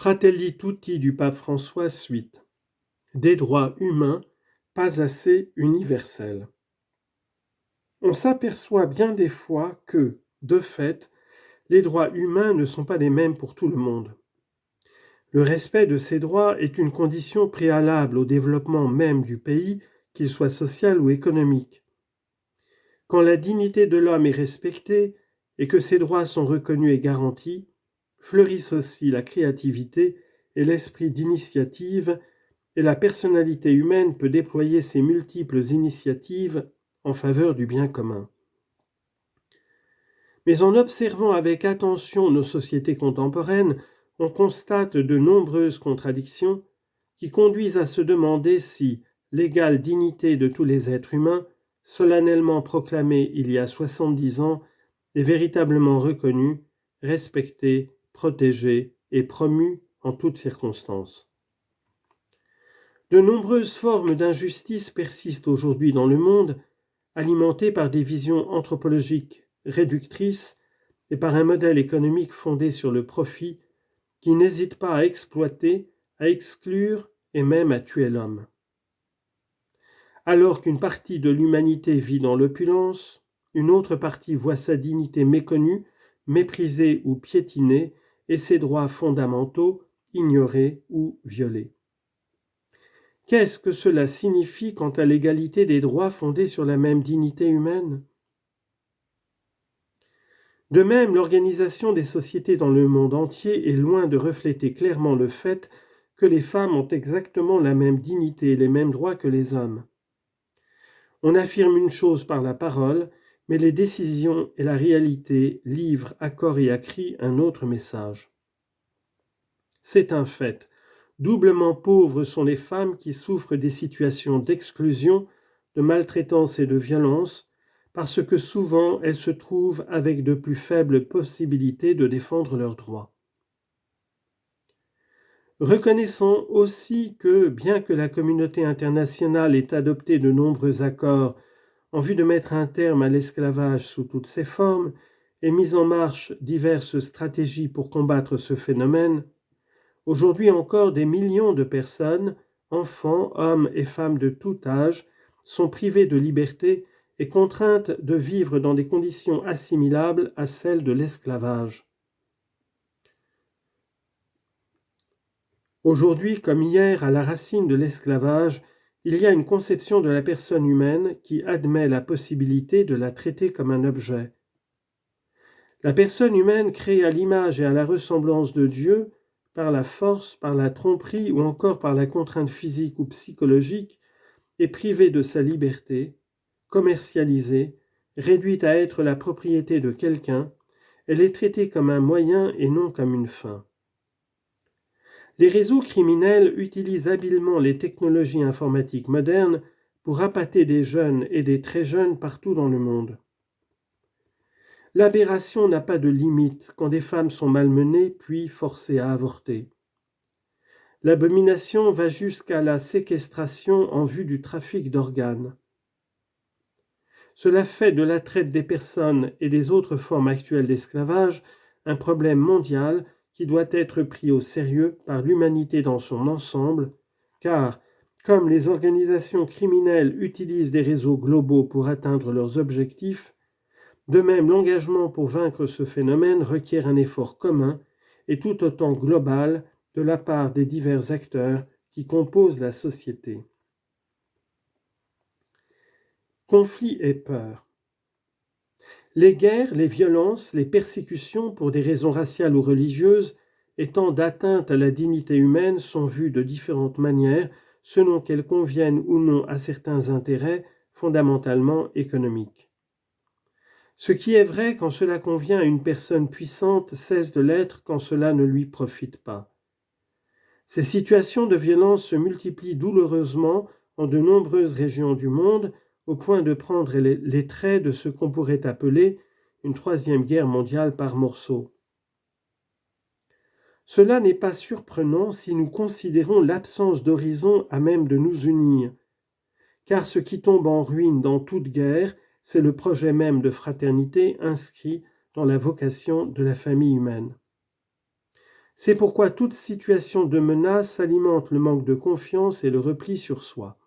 Fratelli Tutti du pape François suite. Des droits humains pas assez universels. On s'aperçoit bien des fois que, de fait, les droits humains ne sont pas les mêmes pour tout le monde. Le respect de ces droits est une condition préalable au développement même du pays, qu'il soit social ou économique. Quand la dignité de l'homme est respectée et que ses droits sont reconnus et garantis, fleurissent aussi la créativité et l'esprit d'initiative, et la personnalité humaine peut déployer ses multiples initiatives en faveur du bien commun. Mais en observant avec attention nos sociétés contemporaines, on constate de nombreuses contradictions qui conduisent à se demander si l'égale dignité de tous les êtres humains, solennellement proclamée il y a 70 ans, est véritablement reconnue, respectée, protégée et promue en toutes circonstances. De nombreuses formes d'injustice persistent aujourd'hui dans le monde, alimentées par des visions anthropologiques réductrices et par un modèle économique fondé sur le profit qui n'hésite pas à exploiter, à exclure et même à tuer l'homme. Alors qu'une partie de l'humanité vit dans l'opulence, une autre partie voit sa dignité méconnue, méprisée ou piétinée et ses droits fondamentaux ignorés ou violés. Qu'est-ce que cela signifie quant à l'égalité des droits fondés sur la même dignité humaine ? De même, l'organisation des sociétés dans le monde entier est loin de refléter clairement le fait que les femmes ont exactement la même dignité et les mêmes droits que les hommes. On affirme une chose par la parole, mais les décisions et la réalité livrent à corps et à cri un autre message. C'est un fait. Doublement pauvres sont les femmes qui souffrent des situations d'exclusion, de maltraitance et de violence, parce que souvent elles se trouvent avec de plus faibles possibilités de défendre leurs droits. Reconnaissons aussi que, bien que la communauté internationale ait adopté de nombreux accords en vue de mettre un terme à l'esclavage sous toutes ses formes et mis en marche diverses stratégies pour combattre ce phénomène, aujourd'hui encore, des millions de personnes, enfants, hommes et femmes de tout âge, sont privés de liberté et contraintes de vivre dans des conditions assimilables à celles de l'esclavage. Aujourd'hui, comme hier, à la racine de l'esclavage, il y a une conception de la personne humaine qui admet la possibilité de la traiter comme un objet. La personne humaine, créée à l'image et à la ressemblance de Dieu, par la force, par la tromperie ou encore par la contrainte physique ou psychologique, est privée de sa liberté, commercialisée, réduite à être la propriété de quelqu'un, elle est traitée comme un moyen et non comme une fin. Les réseaux criminels utilisent habilement les technologies informatiques modernes pour appâter des jeunes et des très jeunes partout dans le monde. L'aberration n'a pas de limite quand des femmes sont malmenées puis forcées à avorter. L'abomination va jusqu'à la séquestration en vue du trafic d'organes. Cela fait de la traite des personnes et des autres formes actuelles d'esclavage un problème mondial qui doit être pris au sérieux par l'humanité dans son ensemble, car, comme les organisations criminelles utilisent des réseaux globaux pour atteindre leurs objectifs, de même l'engagement pour vaincre ce phénomène requiert un effort commun et tout autant global de la part des divers acteurs qui composent la société. Conflit et peur. Les guerres, les violences, les persécutions pour des raisons raciales ou religieuses étant d'atteinte à la dignité humaine sont vues de différentes manières selon qu'elles conviennent ou non à certains intérêts fondamentalement économiques. Ce qui est vrai quand cela convient à une personne puissante cesse de l'être quand cela ne lui profite pas. Ces situations de violence se multiplient douloureusement en de nombreuses régions du monde, au point de prendre les traits de ce qu'on pourrait appeler une troisième guerre mondiale par morceaux. Cela n'est pas surprenant si nous considérons l'absence d'horizon à même de nous unir, car ce qui tombe en ruine dans toute guerre, c'est le projet même de fraternité inscrit dans la vocation de la famille humaine. C'est pourquoi toute situation de menace alimente le manque de confiance et le repli sur soi.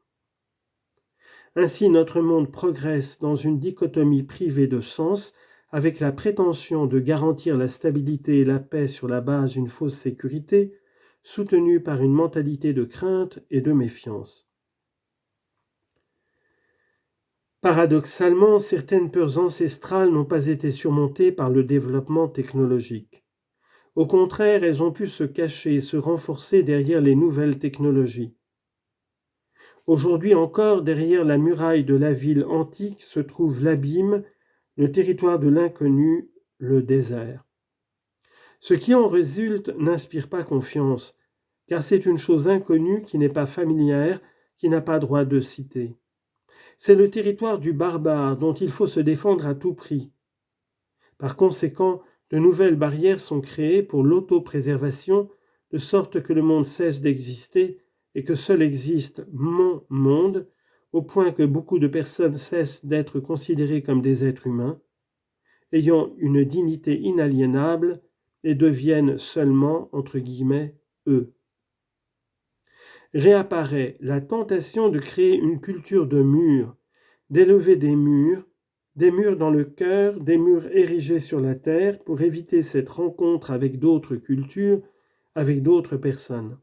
Ainsi, notre monde progresse dans une dichotomie privée de sens, avec la prétention de garantir la stabilité et la paix sur la base d'une fausse sécurité, soutenue par une mentalité de crainte et de méfiance. Paradoxalement, certaines peurs ancestrales n'ont pas été surmontées par le développement technologique. Au contraire, elles ont pu se cacher et se renforcer derrière les nouvelles technologies. Aujourd'hui encore, derrière la muraille de la ville antique se trouve l'abîme, le territoire de l'inconnu, le désert. Ce qui en résulte n'inspire pas confiance, car c'est une chose inconnue qui n'est pas familière, qui n'a pas droit de cité. C'est le territoire du barbare dont il faut se défendre à tout prix. Par conséquent, de nouvelles barrières sont créées pour l'autopréservation, de sorte que le monde cesse d'exister et que seul existe mon monde, au point que beaucoup de personnes cessent d'être considérées comme des êtres humains, ayant une dignité inaliénable et deviennent seulement, entre guillemets, eux. Réapparaît la tentation de créer une culture de murs, d'élever des murs dans le cœur, des murs érigés sur la terre pour éviter cette rencontre avec d'autres cultures, avec d'autres personnes.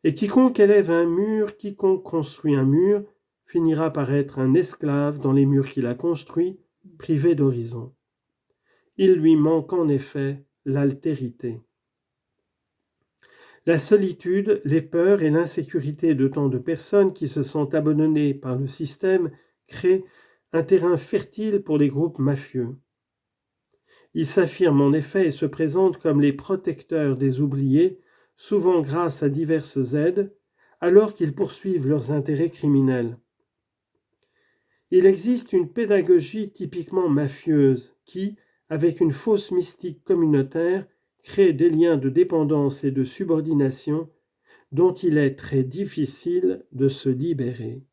Et quiconque élève un mur, quiconque construit un mur, finira par être un esclave dans les murs qu'il a construits, privé d'horizon. Il lui manque en effet l'altérité. La solitude, les peurs et l'insécurité de tant de personnes qui se sentent abandonnées par le système créent un terrain fertile pour les groupes mafieux. Ils s'affirment en effet et se présentent comme les protecteurs des oubliés, souvent grâce à diverses aides, alors qu'ils poursuivent leurs intérêts criminels. Il existe une pédagogie typiquement mafieuse qui, avec une fausse mystique communautaire, crée des liens de dépendance et de subordination dont il est très difficile de se libérer.